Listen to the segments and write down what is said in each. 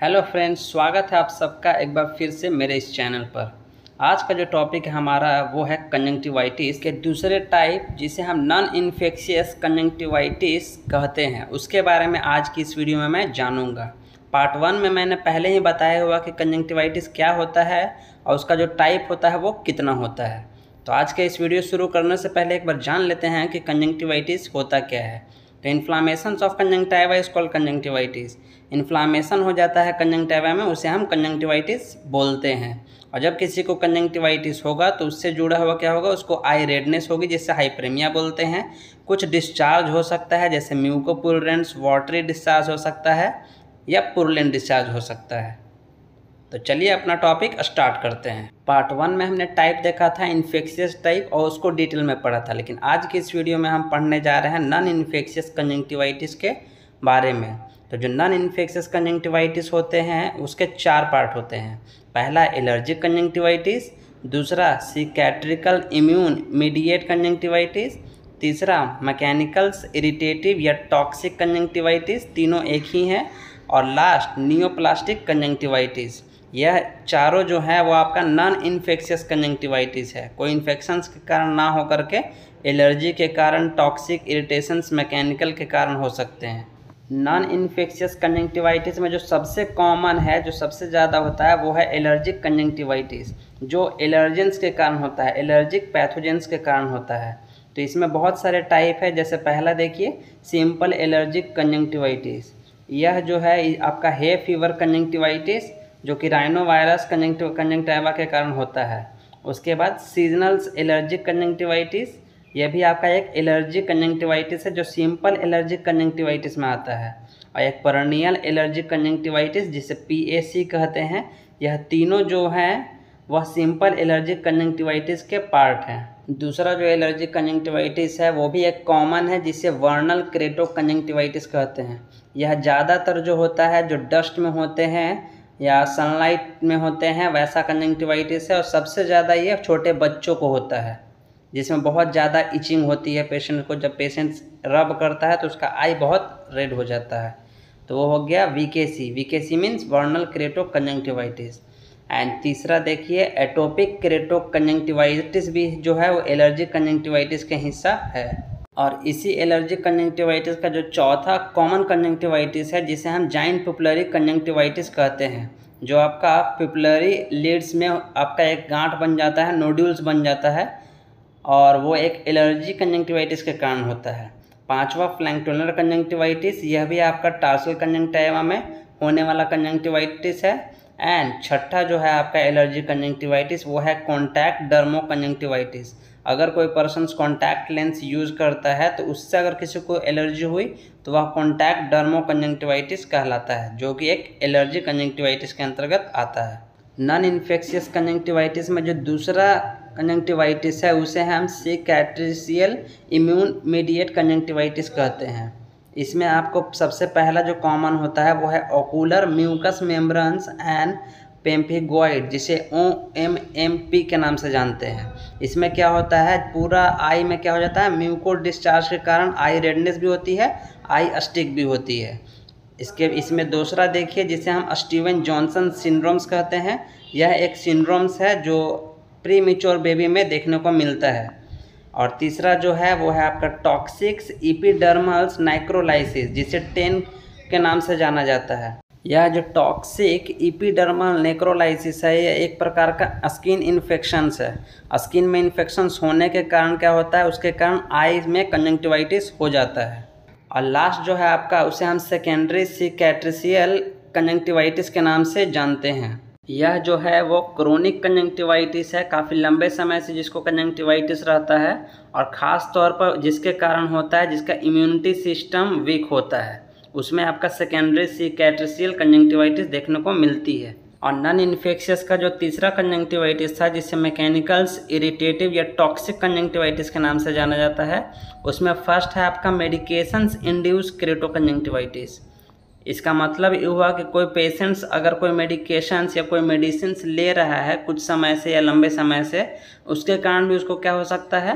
Hello friends, स्वागत है आप सबका एक बार फिर से मेरे इस चैनल पर। आज का जो टॉपिक है हमारा वो है कंजंक्टिवाइटिस के दूसरे टाइप, जिसे हम नॉन इन्फेक्शियस कंजंक्टिवाइटिस कहते हैं। उसके बारे में आज की इस वीडियो में मैं जानूंगा। पार्ट 1 में मैंने पहले ही बताया हुआ कि कंजंक्टिवाइटिस क्या होता है और उसका जो टाइप होता है वो कितना होता है। तो आज के इस वीडियो शुरू करने से पहले एक बार जान लेते हैं कि कंजंक्टिवाइटिस होता क्या है। तो inflammation of conjunctiva is called conjunctivitis. Inflammation हो जाता है कंजंक्टिवा में, उसे हम कंजंक्टिवाइटिस बोलते हैं। और जब किसी को कंजंक्टिवाइटिस होगा तो उससे जुड़ा हुआ क्या होगा, उसको आई रेडनेस होगी, जिससे हाइपरेमिया बोलते हैं। कुछ डिस्चार्ज हो सकता है, जैसे म्यूकोपुलरेंस, वाटरी डिस्चार्ज हो सकता है या पुरलेंट डिस्चार्ज हो सकता है। तो चलिए अपना टॉपिक स्टार्ट करते हैं। पार्ट 1 में हमने टाइप देखा था इन्फेक्शियस टाइप और उसको डिटेल में पढ़ा था, लेकिन आज की इस वीडियो में हम पढ़ने जा रहे हैं नॉन इन्फेक्शियस कंजंक्टिवाइटिस के बारे में। तो जो नॉन इन्फेक्शियस कंजंक्टिवाइटिस होते हैं उसके 4 पार्ट होते हैं। पहला एलर्जिक कंजंक्टिवाइटिस, दूसरा सिकैट्रिकल इम्यून मीडिएट कंजंक्टिवाइटिस, तीसरा मैकेनिकल्स इरिटेटिव या टॉक्सिक कंजंक्टिवाइटिस, तीनों एक ही हैं, और लास्ट नियोप्लास्टिक कंजंक्टिवाइटिस। यह चारों जो है वो आपका नॉन इन्फेक्शियस कंजंक्टिवाइटिस है। कोई इन्फेक्शंस के कारण ना हो करके एलर्जी के कारण, टॉक्सिक इरिटेशंस मैकेनिकल के कारण हो सकते हैं। नॉन इन्फेक्शियस कंजंक्टिवाइटिस में जो सबसे कॉमन है, जो सबसे ज़्यादा होता है, वो है एलर्जिक कंजंक्टिवाइटिस, जो एलर्जेंस के कारण होता है, एलर्जिक पैथोजेंस के कारण होता है। तो इसमें बहुत सारे टाइप है। जैसे पहला देखिए सिंपल एलर्जिक कंजंक्टिवाइटिस। यह जो है आपका हे फीवर कंजंक्टिवाइटिस, जो कि राइनोवायरस कंजंक्टिवा के कारण होता है। उसके बाद सीजनल एलर्जिक कंजंक्टिवाइटिस, यह भी आपका एक एलर्जिक कंजंक्टिवाइटिस है जो सिंपल एलर्जिक कंजंक्टिवाइटिस में आता है। और एक पेरिनियल एलर्जिक कंजंक्टिवाइटिस, जिसे PAC कहते हैं। यह तीनों जो हैं वह सिंपल एलर्जिक कंजंक्टिवाइटिस के पार्ट हैं। दूसरा जो एलर्जिक कंजंक्टिवाइटिस है वो भी एक कॉमन है, जिसे वर्नल क्रेटो कंजंक्टिवाइटिस कहते हैं। यह ज़्यादातर जो होता है जो डस्ट में होते हैं या सनलाइट में होते हैं, वैसा कंजंक्टिवाइटिस है। और सबसे ज़्यादा ये छोटे बच्चों को होता है, जिसमें बहुत ज़्यादा इचिंग होती है पेशेंट को। जब पेशेंट रब करता है तो उसका आई बहुत रेड हो जाता है। तो वो हो गया VKC। VKC means vernal keratoconjunctivitis. And तीसरा देखिए एटोपिक क्रेटो कंजंक्टिवाइटिस भी जो है वो एलर्जिक कंजंक्टिवाइटिस के हिस्सा है। और इसी एलर्जिक कंजंक्टिवाइटिस का जो चौथा कॉमन कंजंक्टिवाइटिस है, जिसे हम जाइंट पिपुलरी कंजंक्टिवाइटिस कहते हैं, जो आपका पिपुलरी लीड्स में आपका एक गांठ बन जाता है, नोड्यूल्स बन जाता है, और वो एक एलर्जी कंजंक्टिवाइटिस के कारण होता है। पांचवा फ्लैंक्टोनर कंजंक्टिवाइटिस, यह भी आपका टार्सल कंजंक्टिवा में होने वाला कंजंक्टिवाइटिस है। एंड छठा जो है आपका एलर्जी कंजंक्टिवाइटिस वो है कॉन्टैक्ट डर्मो कंजंक्टिवाइटिस। अगर कोई पर्सन कॉन्टैक्ट लेंस यूज़ करता है तो उससे अगर किसी को एलर्जी हुई तो वह कॉन्टैक्ट डर्मो कंजंक्टिवाइटिस कहलाता है, जो कि एक एलर्जी कंजंक्टिवाइटिस के अंतर्गत आता है। नॉन इन्फेक्शियस कंजंक्टिवाइटिस में जो दूसरा कंजंक्टिवाइटिस है उसे हम सिकैट्रिशियल इम्यून मीडिएट कंजंक्टिवाइटिस कहते हैं। इसमें आपको सबसे पहला जो कॉमन होता है वो है ओकुलर म्यूकस मेम्ब्रेन्स एंड पेम्फिगोइड, जिसे OMMP के नाम से जानते हैं। इसमें क्या होता है, पूरा आई में क्या हो जाता है, म्यूको डिस्चार्ज के कारण आई रेडनेस भी होती है, आई स्टिक भी होती है। इसमें दूसरा देखिए, जिसे हम स्टीवन जॉनसन सिंड्रोम्स कहते हैं। यह एक सिंड्रोम्स है जो प्री मैच्योर बेबी में देखने को मिलता है। और तीसरा जो है वो है आपका टॉक्सिक्स एपिडर्मल्स नाइक्रोलाइसिस, जिसे 10 के नाम से जाना जाता है। यह जो टॉक्सिक एपिडर्मल नेक्रोलाइसिस है, यह एक प्रकार का स्किन इन्फेक्शंस है। स्किन में इन्फेक्शंस होने के कारण क्या होता है, उसके कारण आई में कंजंक्टिवाइटिस हो जाता है। और लास्ट जो है आपका, उसे हम सेकेंडरी सिकैट्रिशियल कंजंक्टिवाइटिस के नाम से जानते हैं। यह जो है वो क्रोनिक कंजंक्टिवाइटिस है, काफ़ी लंबे समय से जिसको कंजंक्टिवाइटिस रहता है, और ख़ास तौर पर जिसके कारण होता है जिसका इम्यूनिटी सिस्टम वीक होता है, उसमें आपका सेकेंडरी सिकैट्रिशियल कंजंक्टिवाइटिस देखने को मिलती है। और नॉन इन्फेक्शियस का जो तीसरा कंजंक्टिवाइटिस था, जिसे मैकेनिकल्स इरिटेटिव या टॉक्सिक कंजंक्टिवाइटिस के नाम से जाना जाता है, उसमें फर्स्ट है आपका मेडिकेशंस इंड्यूस क्रेटो कंजंक्टिवाइटिस। इसका मतलब ये हुआ कि कोई पेशेंट्स अगर कोई मेडिकेशंस या कोई मेडिसिन्स ले रहा है कुछ समय से या लंबे समय से, उसके कारण भी उसको क्या हो सकता है,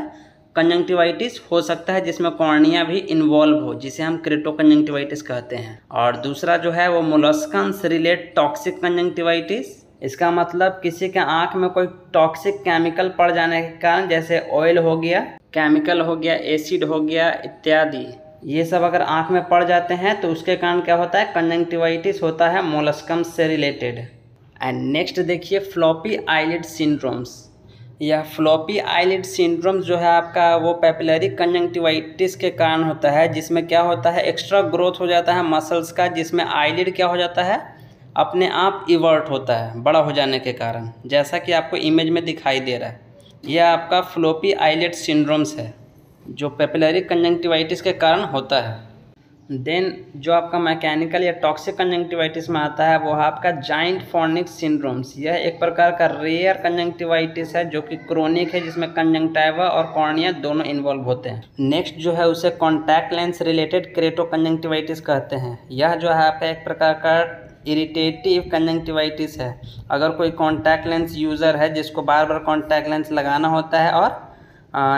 कंजंक्टिवाइटिस हो सकता है जिसमें कॉर्निया भी इन्वॉल्व हो, जिसे हम केरेटोकंजंक्टिवाइटिस कहते हैं। और दूसरा जो है वो मोलस्कन से रिलेटेड टॉक्सिक कंजंक्टिवाइटिस। इसका मतलब किसी के आँख में कोई टॉक्सिक केमिकल पड़ जाने के कारण, जैसे ऑयल हो गया, केमिकल हो गया, एसिड हो गया इत्यादि, ये सब अगर आँख में पड़ जाते हैं तो उसके कारण क्या होता है, कंजंक्टिवाइटिस होता है मोलस्कम से रिलेटेड। एंड नेक्स्ट देखिए फ्लॉपी आईलिड सिंड्रोम्स। यह फ्लॉपी आईलिड सिंड्रोम जो है आपका वो पेपिलरी कंजंक्टिवाइटिस के कारण होता है, जिसमें क्या होता है, एक्स्ट्रा ग्रोथ हो जाता है मसल्स का, जिसमें आईलिड क्या हो जाता है, अपने आप इवर्ट होता है बड़ा हो जाने के कारण, जैसा कि आपको इमेज में दिखाई दे रहा है। यह आपका फ्लॉपी आईलिड सिंड्रोम्स है जो पेपिलरी कंजंक्टिवाइटिस के कारण होता है। देन जो आपका मैकेनिकल या टॉक्सिक कंजंक्टिवाइटिस में आता है वो है आपका जाइंट फॉर्निक सिंड्रोम्स। यह एक प्रकार का रेयर कंजंक्टिवाइटिस है जो कि क्रोनिक है, जिसमें कंजंक्टिवा और कॉर्निया दोनों इन्वॉल्व होते हैं। नेक्स्ट जो है उसे कॉन्टैक्ट लेंस रिलेटेड केरेटोकंजंक्टिवाइटिस कहते हैं। यह जो है आपका एक प्रकार का इरिटेटिव कंजंक्टिवाइटिस है। अगर कोई कॉन्टैक्ट लेंस यूज़र है जिसको बार बार कॉन्टैक्ट लेंस लगाना होता है और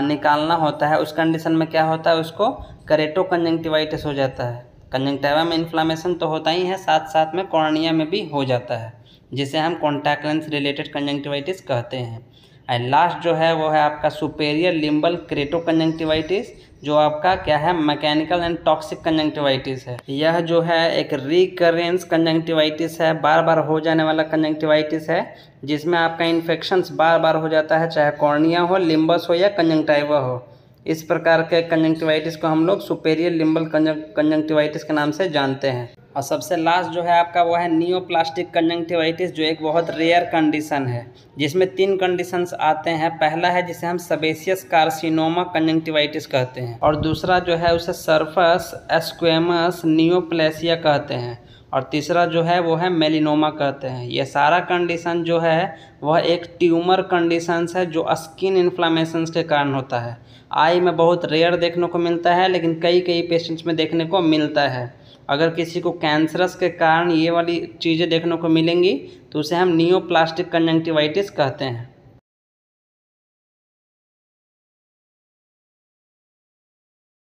निकालना होता है, उस कंडीशन में क्या होता है, उसको केरेटोकंजंक्टिवाइटिस हो जाता है। कंजंक्टिवा में इन्फ्लामेशन तो होता ही है, साथ साथ में कॉर्निया में भी हो जाता है, जिसे हम कॉन्टैक्ट लेंस रिलेटेड कंजंक्टिवाइटिस कहते हैं। एंड लास्ट जो है वो है आपका सुपेरियर लिम्बल केरेटोकंजंक्टिवाइटिस, जो आपका क्या है, मैकेनिकल एंड टॉक्सिक कंजंक्टिवाइटिस है। यह जो है एक रिकरेंस कंजंक्टिवाइटिस है, बार बार हो जाने वाला कंजंक्टिवाइटिस है, जिसमें आपका इन्फेक्शंस बार बार हो जाता है, चाहे कॉर्निया हो, लिम्बस हो या कंजंक्टिवा हो। इस प्रकार के कंजंक्टिवाइटिस को हम लोग सुपेरियर लिम्बल कंजंक्टिवाइटिस के नाम से जानते हैं। और सबसे लास्ट जो है आपका वो है नियोप्लास्टिक कंजंक्टिवाइटिस, जो एक बहुत रेयर कंडीशन है, जिसमें 3 कंडीशंस आते हैं। पहला है जिसे हम सेबेसियस कार्सिनोमा कंजंक्टिवाइटिस कहते हैं, और दूसरा जो है उसे सर्फस स्क्वेमस नियोप्लेसिया कहते हैं, और तीसरा जो है वो है मेलिनोमा कहते हैं। ये सारा कंडीशन जो है वह एक ट्यूमर कंडीशंस है जो स्किन इन्फ्लामेशंस के कारण होता है। आई में बहुत रेयर देखने को मिलता है, लेकिन कई पेशेंट्स में देखने को मिलता है। अगर किसी को कैंसरस के कारण ये वाली चीज़ें देखने को मिलेंगी तो उसे हम नियोप्लास्टिक कंजंक्टिवाइटिस कहते हैं।